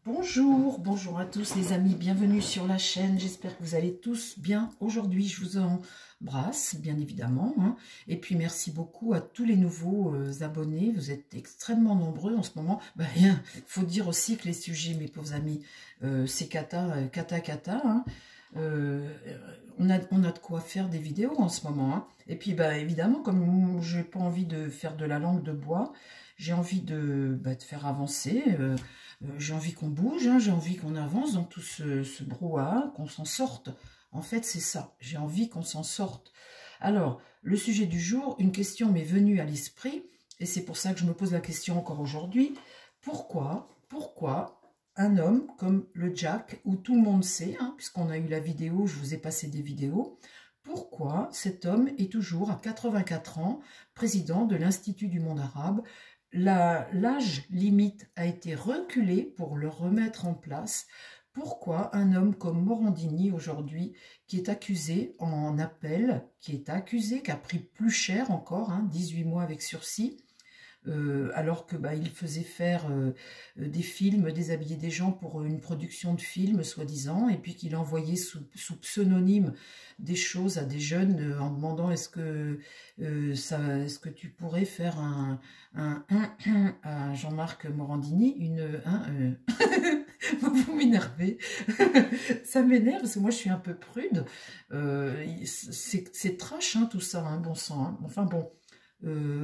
Bonjour, bonjour à tous les amis, bienvenue sur la chaîne, j'espère que vous allez tous bien. Aujourd'hui, je vous embrasse, bien évidemment, hein. Et puis merci beaucoup à tous les nouveaux abonnés, vous êtes extrêmement nombreux en ce moment. Il faut dire aussi que les sujets, mes pauvres amis, c'est cata, hein. On a de quoi faire des vidéos en ce moment, hein. Et puis évidemment, comme je n'ai pas envie de faire de la langue de bois, j'ai envie de faire avancer, j'ai envie qu'on bouge, hein, j'ai envie qu'on avance dans tout ce brouhaha, qu'on s'en sorte. En fait, c'est ça, j'ai envie qu'on s'en sorte. Alors, le sujet du jour, une question m'est venue à l'esprit, et c'est pour ça que je me pose la question encore aujourd'hui. Pourquoi un homme comme le Jack, où tout le monde sait, hein, puisqu'on a eu la vidéo, je vous ai passé des vidéos, pourquoi cet homme est toujours à 84 ans, président de l'Institut du monde arabe? L'âge limite a été reculé pour le remettre en place. Pourquoi un homme comme Morandini aujourd'hui, qui est accusé en appel, qui a pris plus cher encore, hein, 18 mois avec sursis, alors que il faisait faire des films, déshabiller des gens pour une production de films, soi-disant, et puis qu'il envoyait sous pseudonyme des choses à des jeunes en demandant est-ce que tu pourrais faire à Jean-Marc Morandini, vous m'énervez, ça m'énerve parce que moi je suis un peu prude, c'est trash, hein, tout ça, hein, bon sang, hein. Enfin bon.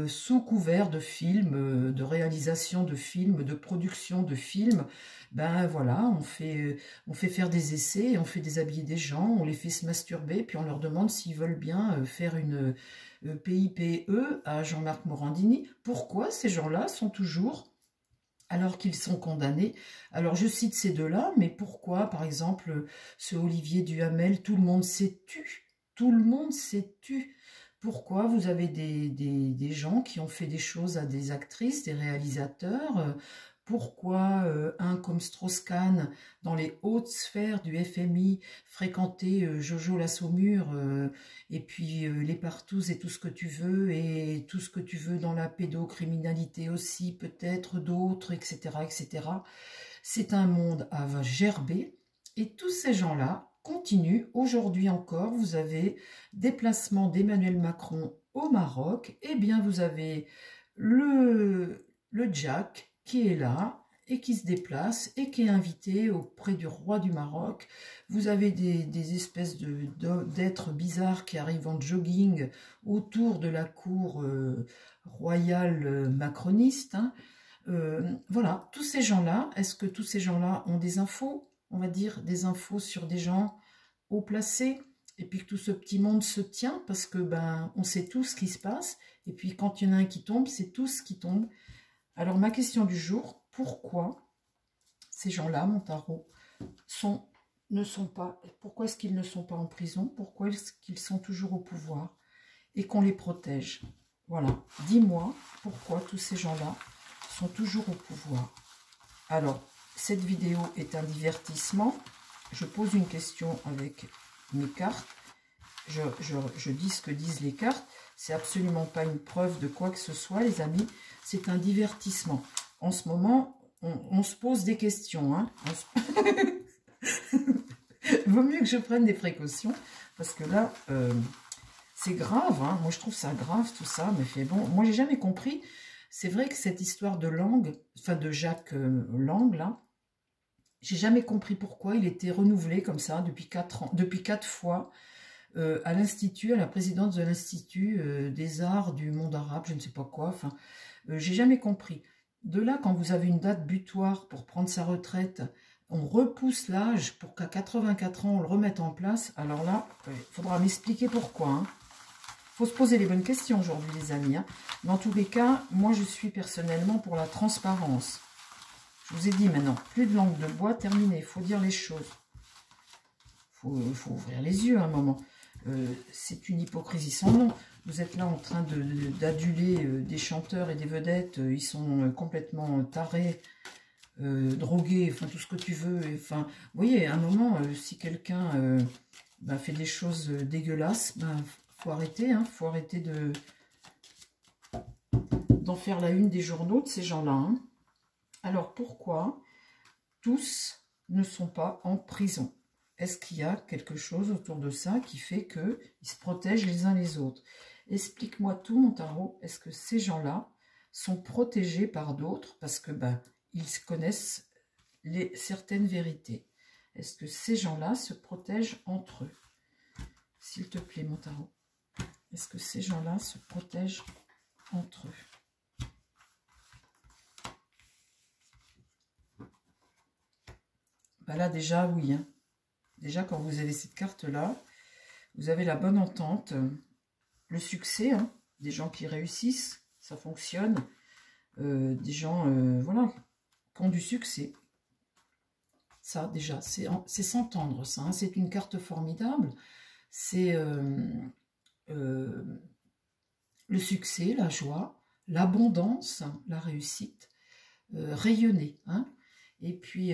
Sous couvert de films, de réalisation de films, de production de films, voilà, on fait faire des essais, on fait déshabiller des gens, on les fait se masturber, puis on leur demande s'ils veulent bien faire une PIPE à Jean-Marc Morandini. Pourquoi ces gens-là sont toujours, alors qu'ils sont condamnés? Alors je cite ces deux-là, mais pourquoi, par exemple, ce Olivier Duhamel, tout le monde s'est tu, tout le monde s'est tu. Pourquoi vous avez des gens qui ont fait des choses à des actrices, des réalisateurs? Pourquoi un comme Strauss-Kahn, dans les hautes sphères du FMI, fréquentait Jojo la Saumure, et puis les Partous et tout ce que tu veux, et tout ce que tu veux dans la pédocriminalité aussi, peut-être d'autres, etc., etc. C'est un monde à gerber, et tous ces gens-là continue. Aujourd'hui encore, vous avez déplacement d'Emmanuel Macron au Maroc. Eh bien, vous avez le Jack qui est là et qui se déplace et qui est invité auprès du roi du Maroc. Vous avez des espèces d'êtres bizarres qui arrivent en jogging autour de la cour royale macroniste, hein. Voilà, tous ces gens-là, est-ce que tous ces gens-là ont des infos? On va dire des infos sur des gens haut placés, et puis que tout ce petit monde se tient, parce que on sait tout ce qui se passe, et puis quand il y en a un qui tombe, c'est tout ce qui tombe. Alors ma question du jour, pourquoi ces gens-là, mon tarot, pourquoi est-ce qu'ils ne sont pas en prison? Pourquoi est-ce qu'ils sont toujours au pouvoir et qu'on les protège? Voilà, dis-moi pourquoi tous ces gens-là sont toujours au pouvoir. Alors, cette vidéo est un divertissement. Je pose une question avec mes cartes. Je dis ce que disent les cartes. C'est absolument pas une preuve de quoi que ce soit, les amis. C'est un divertissement. En ce moment, on se pose des questions, hein. Vaut mieux que je prenne des précautions, parce que là, c'est grave, hein. Moi, je trouve ça grave, tout ça. Mais bon, moi, j'ai jamais compris. C'est vrai que cette histoire de langue, enfin de Jacques Lang, là, j'ai jamais compris pourquoi il était renouvelé comme ça depuis 4 ans, depuis 4 fois à l'Institut, à la présidence de l'Institut des Arts du monde arabe, je ne sais pas quoi, enfin, j'ai jamais compris. De là, quand vous avez une date butoir pour prendre sa retraite, on repousse l'âge pour qu'à 84 ans, on le remette en place, alors là, il faudra m'expliquer pourquoi, hein. Faut se poser les bonnes questions aujourd'hui, les amis, hein. Dans tous les cas, moi, je suis personnellement pour la transparence. Je vous ai dit maintenant, plus de langue de bois, terminé. Il faut dire les choses. Il faut ouvrir les yeux à un moment. C'est une hypocrisie sans nom. Vous êtes là en train d'aduler des chanteurs et des vedettes. Ils sont complètement tarés, drogués, font tout ce que tu veux. Enfin, vous voyez, à un moment, si quelqu'un fait des choses dégueulasses, faut arrêter, hein, faut arrêter d'en faire la une des journaux de ces gens-là, hein. Alors pourquoi tous ne sont pas en prison. Est-ce qu'il y a quelque chose autour de ça qui fait qu'ils se protègent les uns les autres? Explique-moi tout, mon tarot. Est-ce que ces gens-là sont protégés par d'autres parce que ils connaissent certaines vérités? Est-ce que ces gens-là se protègent entre eux? S'il te plaît, mon tarot. Est-ce que ces gens-là se protègent entre eux? Là, déjà, oui. Hein. Déjà, quand vous avez cette carte-là, vous avez la bonne entente, le succès, hein, des gens qui réussissent, ça fonctionne, des gens, voilà, qui ont du succès. Ça, déjà, c'est s'entendre, ça. Hein. C'est une carte formidable. C'est le succès, la joie, l'abondance, la réussite, rayonner. Hein. Et puis,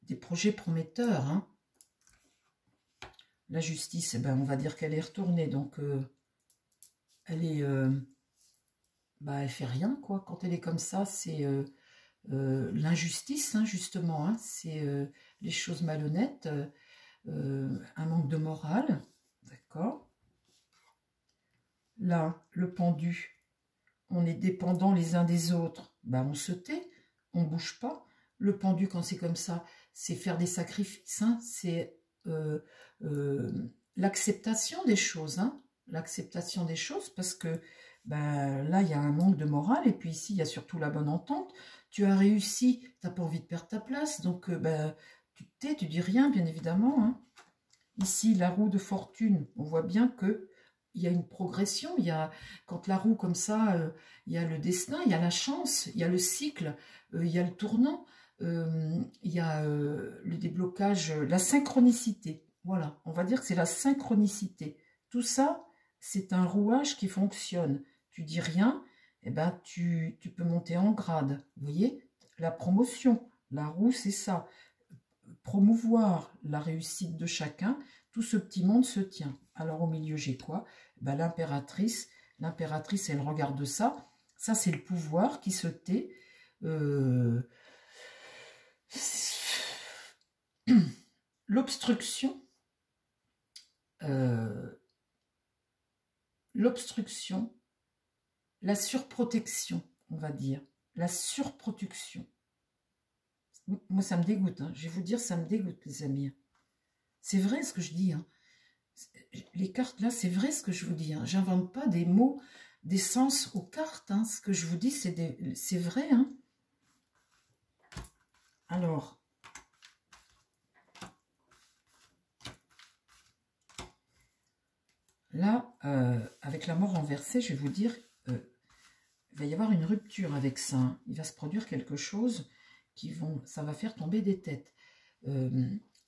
des projets prometteurs. Hein. La justice, on va dire qu'elle est retournée. Donc, elle est... elle fait rien, quoi. Quand elle est comme ça, c'est... l'injustice, hein, justement, hein, c'est les choses malhonnêtes, un manque de morale, d'accord. Là, le pendu, on est dépendant les uns des autres, on se tait, on bouge pas. Le pendu, quand c'est comme ça, c'est faire des sacrifices, hein, c'est l'acceptation des choses, hein, l'acceptation des choses, parce que là, il y a un manque de morale, et puis ici, il y a surtout la bonne entente. Tu as réussi, tu n'as pas envie de perdre ta place, donc tu te tais, tu dis rien, bien évidemment. Hein. Ici, la roue de fortune, on voit bien que il y a une progression. Il y a, quand la roue comme ça, il y a le destin, il y a la chance, il y a le cycle, il y a le tournant, il y a le déblocage, la synchronicité. Voilà, on va dire que c'est la synchronicité. Tout ça, c'est un rouage qui fonctionne. Tu dis rien, tu peux monter en grade. Vous voyez, la promotion, la roue, c'est ça. Promouvoir la réussite de chacun, tout ce petit monde se tient. Alors au milieu, j'ai quoi? L'impératrice. L'impératrice, elle regarde ça. Ça, c'est le pouvoir qui se tait. L'obstruction. L'obstruction. La surprotection, on va dire. La surprotection. Moi, ça me dégoûte. Hein. Je vais vous dire, ça me dégoûte, les amis. C'est vrai ce que je dis. Hein. Les cartes, là, c'est vrai ce que je vous dis. Hein. J'invente pas des mots, des sens aux cartes. Hein. Ce que je vous dis, c'est vrai. Hein. Alors, là, avec la mort renversée, je vais vous dire, il va y avoir une rupture avec ça. Hein. Il va se produire quelque chose ça va faire tomber des têtes.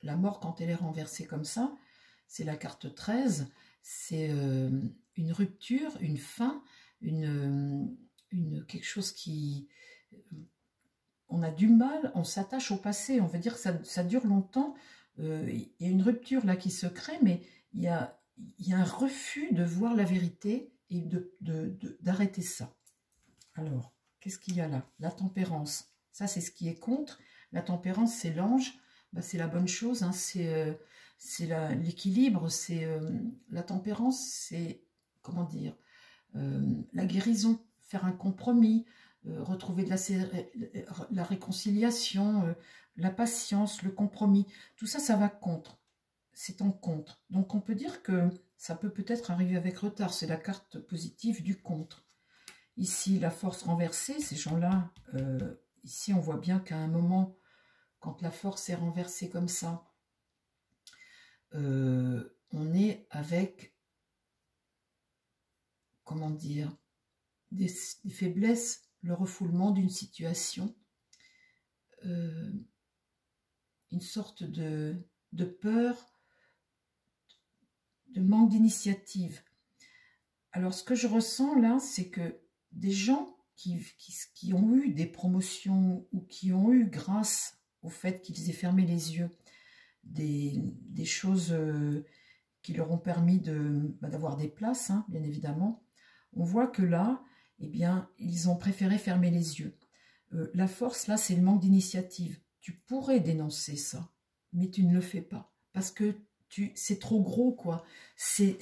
La mort, quand elle est renversée comme ça, c'est la carte 13, c'est une rupture, une fin, quelque chose qui... on a du mal, on s'attache au passé, on veut dire que ça dure longtemps, il y a une rupture là qui se crée, mais il y a un refus de voir la vérité et d'arrêter ça. Alors, qu'est-ce qu'il y a là? La tempérance. Ça, c'est ce qui est contre. La tempérance, c'est l'ange. C'est la bonne chose. Hein. C'est l'équilibre. C'est la tempérance, c'est, comment dire, la guérison. Faire un compromis. Retrouver de la réconciliation. La patience, le compromis. Tout ça, ça va contre. C'est en contre. Donc, on peut dire que ça peut peut-être arriver avec retard. C'est la carte positive du contre. Ici, la force renversée, ces gens-là, ici, on voit bien qu'à un moment, quand la force est renversée comme ça, on est avec, comment dire, des faiblesses, le refoulement d'une situation, une sorte de peur, de manque d'initiative. Alors, ce que je ressens là, c'est que des gens qui ont eu des promotions ou qui ont eu, grâce au fait qu'ils aient fermé les yeux, des choses qui leur ont permis d'avoir des places, hein, bien évidemment, on voit que là, eh bien, ils ont préféré fermer les yeux. La force, là, c'est le manque d'initiative. Tu pourrais dénoncer ça, mais tu ne le fais pas. Parce que c'est trop gros, quoi. C'est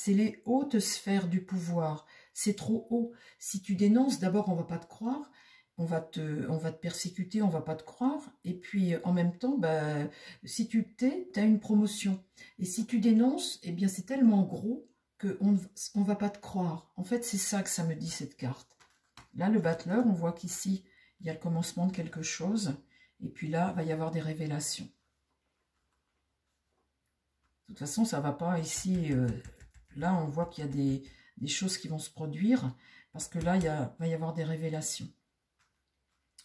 les hautes sphères du pouvoir. C'est trop haut. Si tu dénonces, d'abord, on va pas te croire. On va te persécuter, on va pas te croire. Et puis, en même temps, bah, si tu tais, tu as une promotion. Et si tu dénonces, eh bien, c'est tellement gros qu'on ne va pas te croire. En fait, c'est ça que ça me dit, cette carte. Là, le battleur, on voit qu'ici, il y a le commencement de quelque chose. Et puis là, il va y avoir des révélations. De toute façon, ça ne va pas ici. Là, on voit qu'il y a des choses qui vont se produire. Parce que là, va y avoir des révélations.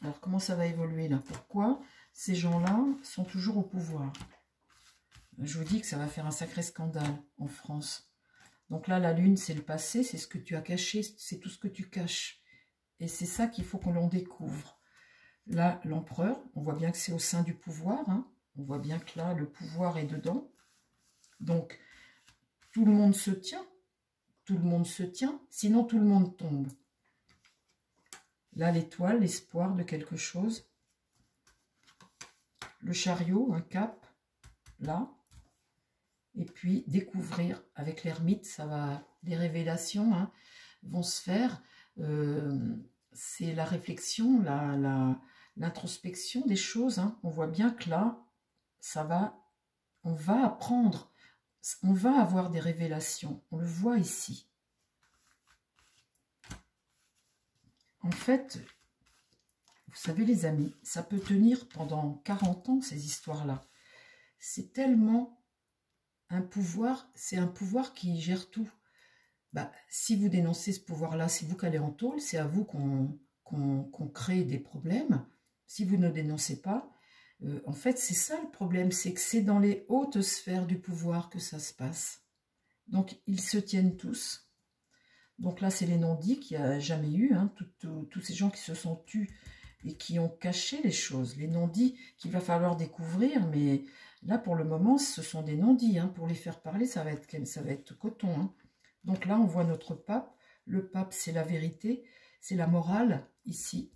Alors, comment ça va évoluer là? Pourquoi ces gens-là sont toujours au pouvoir? Je vous dis que ça va faire un sacré scandale en France. Donc là, la lune, c'est le passé, c'est ce que tu as caché, c'est tout ce que tu caches. Et c'est ça qu'il faut qu'on l'on découvre. Là, l'empereur, on voit bien que c'est au sein du pouvoir. Hein. On voit bien que là, le pouvoir est dedans. Donc, tout le monde se tient. Tout le monde se tient, sinon tout le monde tombe. Là, l'étoile, l'espoir de quelque chose. Le chariot, un cap, là. Et puis, découvrir avec l'ermite, ça va, des révélations hein, vont se faire. C'est la réflexion, l'introspection des choses. Hein. On voit bien que là, on va apprendre, on va avoir des révélations. On le voit ici. En fait, vous savez les amis, ça peut tenir pendant 40 ans ces histoires-là. C'est tellement un pouvoir, c'est un pouvoir qui gère tout. Bah, si vous dénoncez ce pouvoir-là, c'est vous qui allez en tôle, c'est à vous qu'on crée des problèmes. Si vous ne dénoncez pas, en fait c'est ça le problème, c'est que c'est dans les hautes sphères du pouvoir que ça se passe. Donc ils se tiennent tous. Donc là, c'est les non-dits qu'il n'y a jamais eu, hein, tous ces gens qui se sont tus et qui ont caché les choses. Les non-dits qu'il va falloir découvrir, mais là, pour le moment, ce sont des non-dits. Hein, pour les faire parler, ça va être coton. Hein. Donc là, on voit notre pape. Le pape, c'est la vérité, c'est la morale, ici.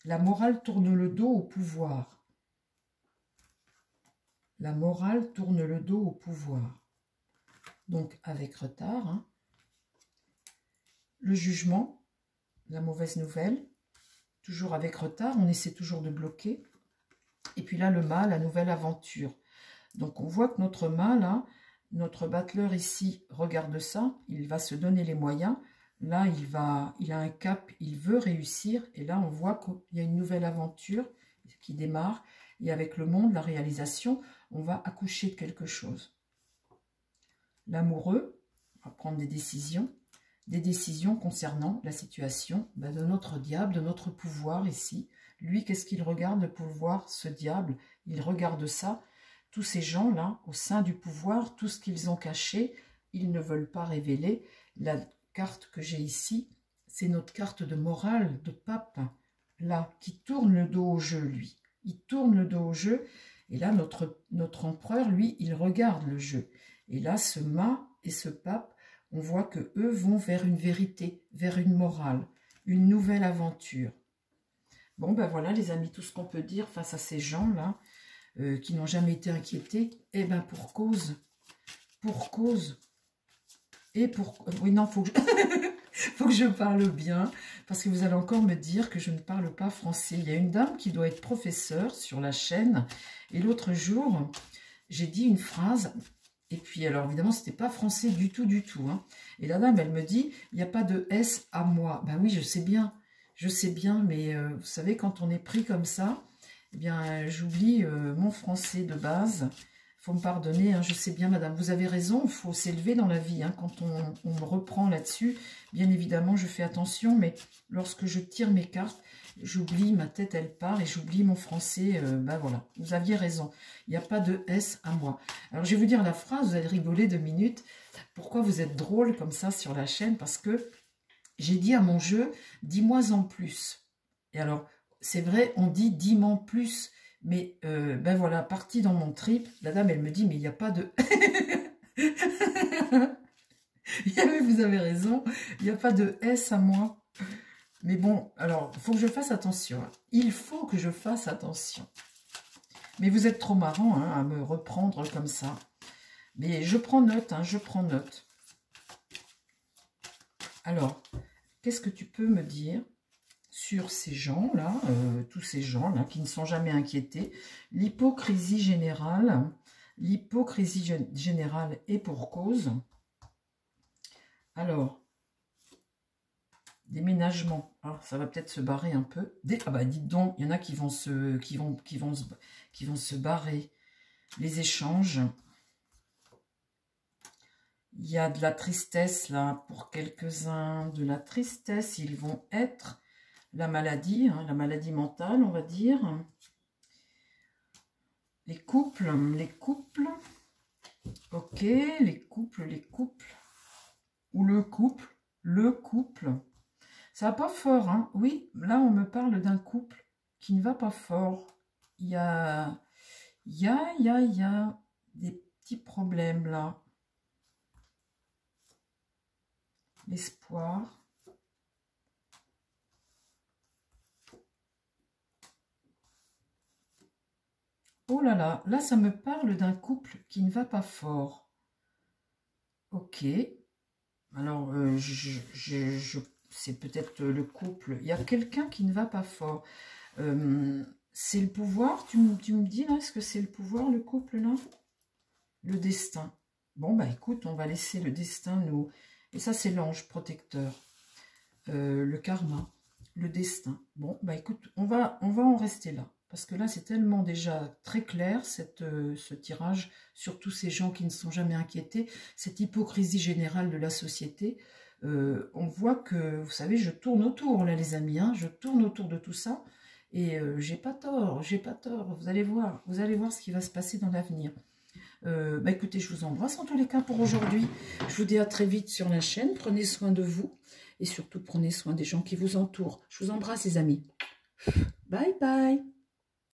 La morale tourne le dos au pouvoir. La morale tourne le dos au pouvoir. Donc, avec retard, hein. Le jugement, la mauvaise nouvelle, toujours avec retard, on essaie toujours de bloquer. Et puis là, le mât, la nouvelle aventure. Donc on voit que notre mât, là, notre battleur ici, regarde ça, il va se donner les moyens. Là, il a un cap, il veut réussir. Et là, on voit qu'il y a une nouvelle aventure qui démarre. Et avec le monde, la réalisation, on va accoucher de quelque chose. L'amoureux va prendre des décisions concernant la situation de notre diable, de notre pouvoir ici. Lui, qu'est-ce qu'il regarde, le pouvoir, ce diable? Il regarde ça, tous ces gens-là, au sein du pouvoir, tout ce qu'ils ont caché, ils ne veulent pas révéler. La carte que j'ai ici, c'est notre carte de morale, de pape, là, qui tourne le dos au jeu, lui. Il tourne le dos au jeu, et là, notre empereur, lui, il regarde le jeu. Et là, ce mât et ce pape, on voit que eux vont vers une vérité, vers une morale, une nouvelle aventure. Bon, ben voilà les amis, tout ce qu'on peut dire face à ces gens-là, qui n'ont jamais été inquiétés, eh ben pour cause, oui non, faut que je parle bien, parce que vous allez encore me dire que je ne parle pas français. Il y a une dame qui doit être professeure sur la chaîne, et l'autre jour, j'ai dit une phrase... Et puis, alors, évidemment, ce n'était pas français du tout, hein. Et la dame, elle me dit, il n'y a pas de S à moi. Ben oui, je sais bien, mais vous savez, quand on est pris comme ça, eh bien, j'oublie mon français de base. Il faut me pardonner, hein, je sais bien, madame, vous avez raison, il faut s'élever dans la vie. Hein, quand on me reprend là-dessus, bien évidemment, je fais attention, mais lorsque je tire mes cartes, j'oublie, ma tête elle part et j'oublie mon français, ben voilà, vous aviez raison, il n'y a pas de S à moi. Alors je vais vous dire la phrase, vous allez rigoler 2 minutes, pourquoi vous êtes drôle comme ça sur la chaîne, parce que j'ai dit à mon jeu, dis-moi en plus. Et alors, c'est vrai, on dit dis-moi en plus, mais ben voilà, parti dans mon trip, la dame elle me dit, mais il n'y a pas de... Vous avez raison, il n'y a pas de S à moi. Mais bon, alors, il faut que je fasse attention. Hein. Il faut que je fasse attention. Mais vous êtes trop marrant hein, à me reprendre comme ça. Mais je prends note, hein, je prends note. Alors, qu'est-ce que tu peux me dire sur ces gens-là, tous ces gens-là qui ne sont jamais inquiétés? L'hypocrisie générale est pour cause. Alors, déménagement, ah, ça va peut-être se barrer un peu. Ah bah dites donc, il y en a qui vont se barrer. Les échanges. Il y a de la tristesse là pour quelques-uns, de la tristesse. Ils vont être la maladie, hein, la maladie mentale, on va dire. Les couples. Ok, les couples. Ou le couple. Ça va pas fort, hein. Oui, là, on me parle d'un couple qui ne va pas fort. Il y a des petits problèmes, là. L'espoir. Oh là, là, ça me parle d'un couple qui ne va pas fort. Ok. Alors, c'est peut-être le couple. Il y a quelqu'un qui ne va pas fort. C'est le pouvoir, tu me dis là, est-ce que c'est le pouvoir, le couple là? Le destin. Bon, bah écoute, on va laisser le destin nous... Et ça, c'est l'ange protecteur. Le karma, le destin. Bon, bah écoute, on va en rester là. Parce que là, c'est tellement déjà très clair, ce tirage, sur tous ces gens qui ne sont jamais inquiétés, cette hypocrisie générale de la société. On voit que, vous savez, je tourne autour, là, les amis, hein, je tourne autour de tout ça. Et j'ai pas tort, vous allez voir ce qui va se passer dans l'avenir. Bah écoutez, je vous embrasse en tous les cas pour aujourd'hui. Je vous dis à très vite sur la chaîne. Prenez soin de vous et surtout prenez soin des gens qui vous entourent. Je vous embrasse les amis. Bye bye.